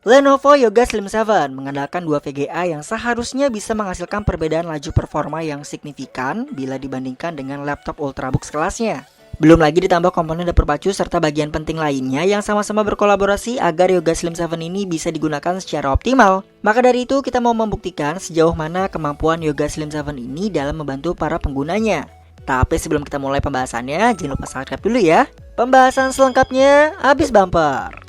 Lenovo Yoga Slim 7 mengandalkan dua VGA yang seharusnya bisa menghasilkan perbedaan laju performa yang signifikan bila dibandingkan dengan laptop Ultrabook sekelasnya. Belum lagi ditambah komponen dapur pacu serta bagian penting lainnya yang sama-sama berkolaborasi agar Yoga Slim 7 ini bisa digunakan secara optimal. Maka dari itu kita mau membuktikan sejauh mana kemampuan Yoga Slim 7 ini dalam membantu para penggunanya. Tapi sebelum kita mulai pembahasannya, jangan lupa subscribe dulu ya. Pembahasan selengkapnya habis bumper.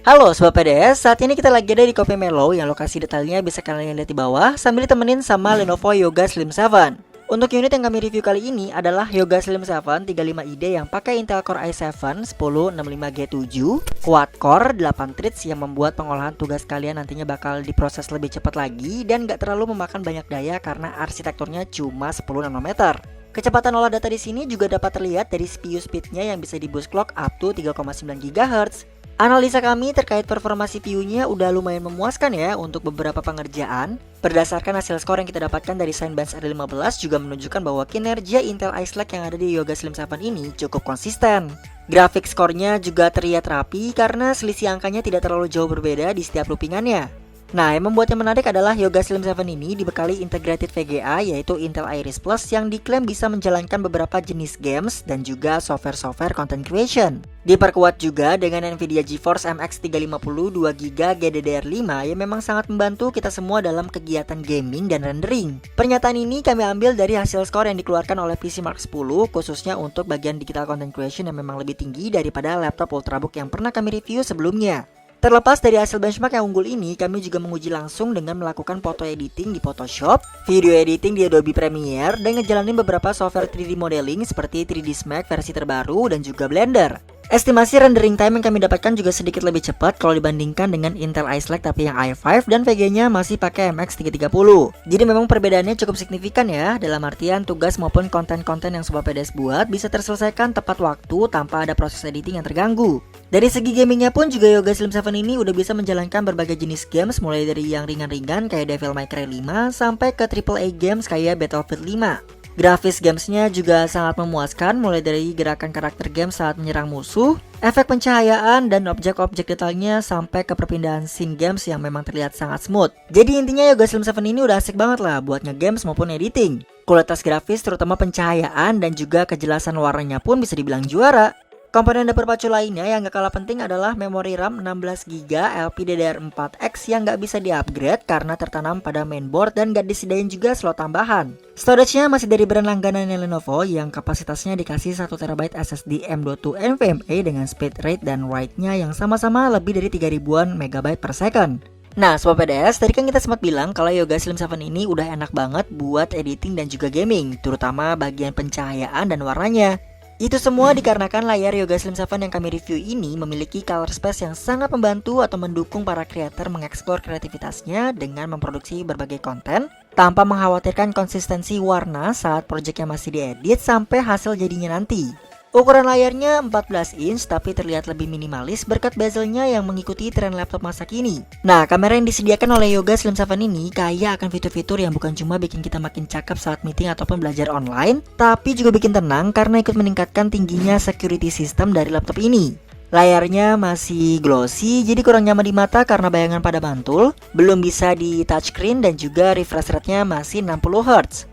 Halo Sobat PDS, saat ini kita lagi ada di Coffee Mellow yang lokasi detailnya bisa kalian lihat di bawah sambil ditemenin sama Lenovo Yoga Slim 7. Untuk unit yang kami review kali ini adalah Yoga Slim 7 35ID yang pakai Intel Core i7 1065G7 Quad Core 8 threads yang membuat pengolahan tugas kalian nantinya bakal diproses lebih cepat lagi dan gak terlalu memakan banyak daya karena arsitekturnya cuma 10 nanometer. Kecepatan olah data di sini juga dapat terlihat dari CPU speednya yang bisa di boost clock up to 3,9 GHz. Analisa kami terkait performa CPU-nya udah lumayan memuaskan ya untuk beberapa pengerjaan. Berdasarkan hasil skor yang kita dapatkan dari Cinebench R15 juga menunjukkan bahwa kinerja Intel Ice Lake yang ada di Yoga Slim 7 ini cukup konsisten. Grafik skornya juga terlihat rapi karena selisih angkanya tidak terlalu jauh berbeda di setiap loopingannya. Nah, yang membuatnya menarik adalah Yoga Slim 7 ini dibekali integrated VGA yaitu Intel Iris Plus yang diklaim bisa menjalankan beberapa jenis games dan juga software content creation. Diperkuat juga dengan Nvidia GeForce MX 350 2GB GDDR5 yang memang sangat membantu kita semua dalam kegiatan gaming dan rendering. Pernyataan ini kami ambil dari hasil skor yang dikeluarkan oleh PC Mark 10 khususnya untuk bagian digital content creation yang memang lebih tinggi daripada laptop Ultrabook yang pernah kami review sebelumnya. Terlepas dari hasil benchmark yang unggul ini, kami juga menguji langsung dengan melakukan foto editing di Photoshop, video editing di Adobe Premiere, dan ngejalanin beberapa software 3D modeling seperti 3ds Max versi terbaru dan juga Blender. Estimasi rendering time yang kami dapatkan juga sedikit lebih cepat kalau dibandingkan dengan Intel Ice Lake tapi yang i5 dan VG-nya masih pakai MX 330. Jadi memang perbedaannya cukup signifikan ya, dalam artian tugas maupun konten-konten yang Sobat PDS buat bisa terselesaikan tepat waktu tanpa ada proses editing yang terganggu. Dari segi gamingnya pun juga Yoga Slim 7 ini udah bisa menjalankan berbagai jenis games mulai dari yang ringan-ringan kayak Devil May Cry 5 sampai ke AAA games kayak Battlefield 5. Grafis gamesnya juga sangat memuaskan mulai dari gerakan karakter game saat menyerang musuh, efek pencahayaan dan objek-objek detailnya sampai ke perpindahan scene games yang memang terlihat sangat smooth. Jadi intinya Yoga Slim 7 ini udah asik banget lah buat nge-games maupun editing. Kualitas grafis terutama pencahayaan dan juga kejelasan warnanya pun bisa dibilang juara. Komponen dapur pacu lainnya yang gak kalah penting adalah memori RAM 16GB LPDDR4X yang gak bisa di-upgrade karena tertanam pada mainboard dan gak disediain juga slot tambahan. Storage-nya masih dari brand langganannya Lenovo yang kapasitasnya dikasih 1TB SSD M.2 NVMe dengan speed rate dan write-nya yang sama-sama lebih dari 3000-an MB per second. Nah, Sobat PDS, tadi kan kita sempat bilang kalau Yoga Slim 7 ini udah enak banget buat editing dan juga gaming, terutama bagian pencahayaan dan warnanya. Itu semua dikarenakan layar Yoga Slim 7 yang kami review ini memiliki color space yang sangat membantu atau mendukung para kreator mengeksplor kreativitasnya dengan memproduksi berbagai konten tanpa mengkhawatirkan konsistensi warna saat proyeknya masih diedit sampai hasil jadinya nanti. Ukuran layarnya 14 inch tapi terlihat lebih minimalis berkat bezelnya yang mengikuti tren laptop masa kini. Nah, kamera yang disediakan oleh Yoga Slim 7 ini kaya akan fitur-fitur yang bukan cuma bikin kita makin cakep saat meeting ataupun belajar online, tapi juga bikin tenang karena ikut meningkatkan tingginya security system dari laptop ini. Layarnya masih glossy jadi kurang nyaman di mata karena bayangan pada mantul, belum bisa di touchscreen dan juga refresh rate-nya masih 60Hz.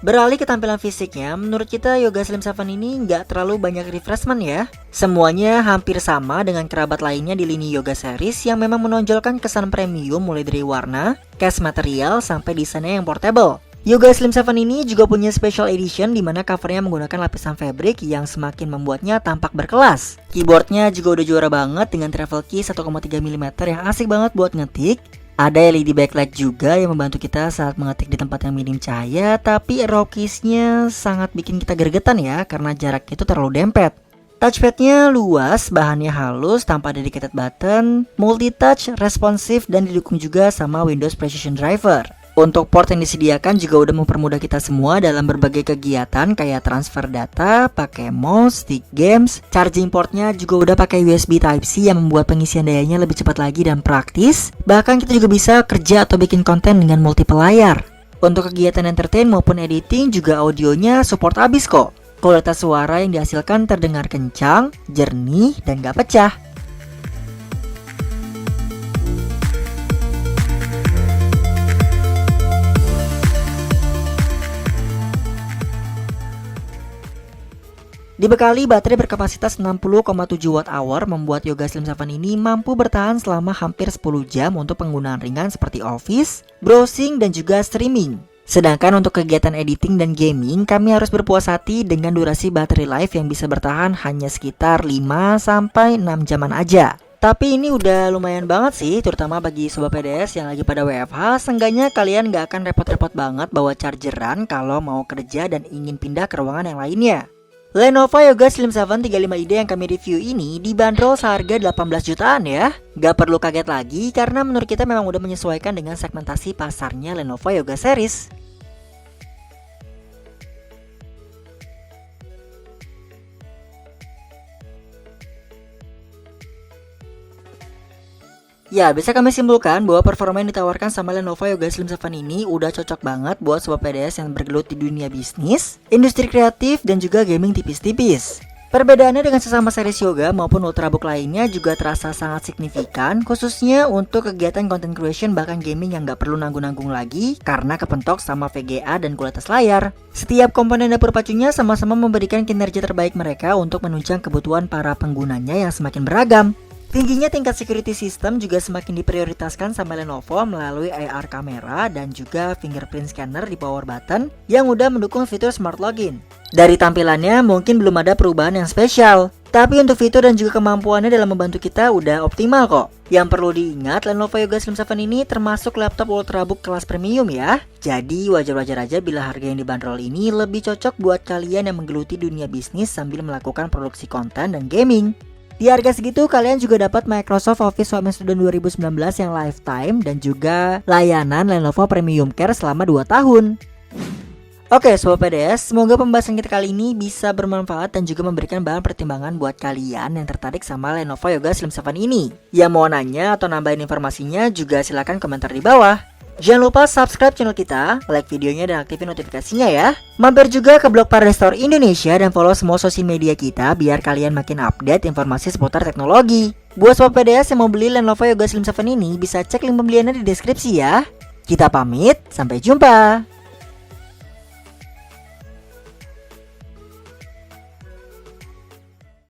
Beralih ke tampilan fisiknya, menurut kita Yoga Slim 7 ini nggak terlalu banyak refreshment ya. Semuanya hampir sama dengan kerabat lainnya di lini Yoga series yang memang menonjolkan kesan premium mulai dari warna, case material, sampai desainnya yang portable. Yoga Slim 7 ini juga punya special edition di mana covernya menggunakan lapisan fabric yang semakin membuatnya tampak berkelas. Keyboardnya juga udah juara banget dengan travel key 1,3mm yang asik banget buat ngetik. Ada LED backlight juga yang membantu kita saat mengetik di tempat yang minim cahaya, tapi raw keys-nya sangat bikin kita gregetan ya karena jaraknya itu terlalu dempet. Touchpadnya luas, bahannya halus tanpa dedicated button, multi-touch, responsif dan didukung juga sama Windows Precision Driver. Untuk port yang disediakan juga udah mempermudah kita semua dalam berbagai kegiatan kayak transfer data, pakai mouse, stick games. Charging portnya juga udah pakai USB Type-C yang membuat pengisian dayanya lebih cepat lagi dan praktis. Bahkan kita juga bisa kerja atau bikin konten dengan multiple layar. Untuk kegiatan entertain maupun editing juga audionya support abis kok. Kualitas suara yang dihasilkan terdengar kencang, jernih, dan gak pecah. Dibekali baterai berkapasitas 60,7 Wh membuat Yoga Slim 7 ini mampu bertahan selama hampir 10 jam untuk penggunaan ringan seperti office, browsing, dan juga streaming. Sedangkan untuk kegiatan editing dan gaming, kami harus berpuas hati dengan durasi baterai life yang bisa bertahan hanya sekitar 5-6 jaman aja. Tapi ini udah lumayan banget sih, terutama bagi sobat PDS yang lagi pada WFH. Seenggaknya kalian gak akan repot-repot banget bawa chargeran kalau mau kerja dan ingin pindah ke ruangan yang lainnya. Lenovo Yoga Slim 7 35ID yang kami review ini dibanderol seharga 18 jutaan ya. Gak perlu kaget lagi karena menurut kita memang udah menyesuaikan dengan segmentasi pasarnya Lenovo Yoga series. Ya, bisa kami simpulkan bahwa performa yang ditawarkan sama Lenovo Yoga Slim 7 ini udah cocok banget buat sobat PDS yang bergelut di dunia bisnis, industri kreatif, dan juga gaming tipis-tipis. Perbedaannya dengan sesama series Yoga maupun Ultrabook lainnya juga terasa sangat signifikan, khususnya untuk kegiatan content creation bahkan gaming yang gak perlu nanggung-nanggung lagi karena kepentok sama VGA dan kualitas layar. Setiap komponen dapur pacunya sama-sama memberikan kinerja terbaik mereka untuk menunjang kebutuhan para penggunanya yang semakin beragam. Tingginya tingkat security system juga semakin diprioritaskan sama Lenovo melalui AR kamera dan juga fingerprint scanner di power button yang udah mendukung fitur smart login. Dari tampilannya mungkin belum ada perubahan yang spesial, tapi untuk fitur dan juga kemampuannya dalam membantu kita udah optimal kok. Yang perlu diingat, Lenovo Yoga Slim 7 ini termasuk laptop Ultrabook kelas premium ya. Jadi wajar-wajar aja bila harga yang dibanderol ini lebih cocok buat kalian yang menggeluti dunia bisnis sambil melakukan produksi konten dan gaming. Di harga segitu kalian juga dapat Microsoft Office Home Student 2019 yang lifetime dan juga layanan Lenovo Premium Care selama 2 tahun. Oke sobat PDS, semoga pembahasan kita kali ini bisa bermanfaat dan juga memberikan bahan pertimbangan buat kalian yang tertarik sama Lenovo Yoga Slim 7 ini. Yang mau nanya atau nambahin informasinya juga silahkan komentar di bawah. Jangan lupa subscribe channel kita, like videonya dan aktifin notifikasinya ya. Mampir juga ke blog Paradise Store Indonesia dan follow semua sosial media kita biar kalian makin update informasi seputar teknologi. Buat sobat PDS yang mau beli Lenovo Yoga Slim 7 ini bisa cek link pembeliannya di deskripsi ya. Kita pamit, sampai jumpa.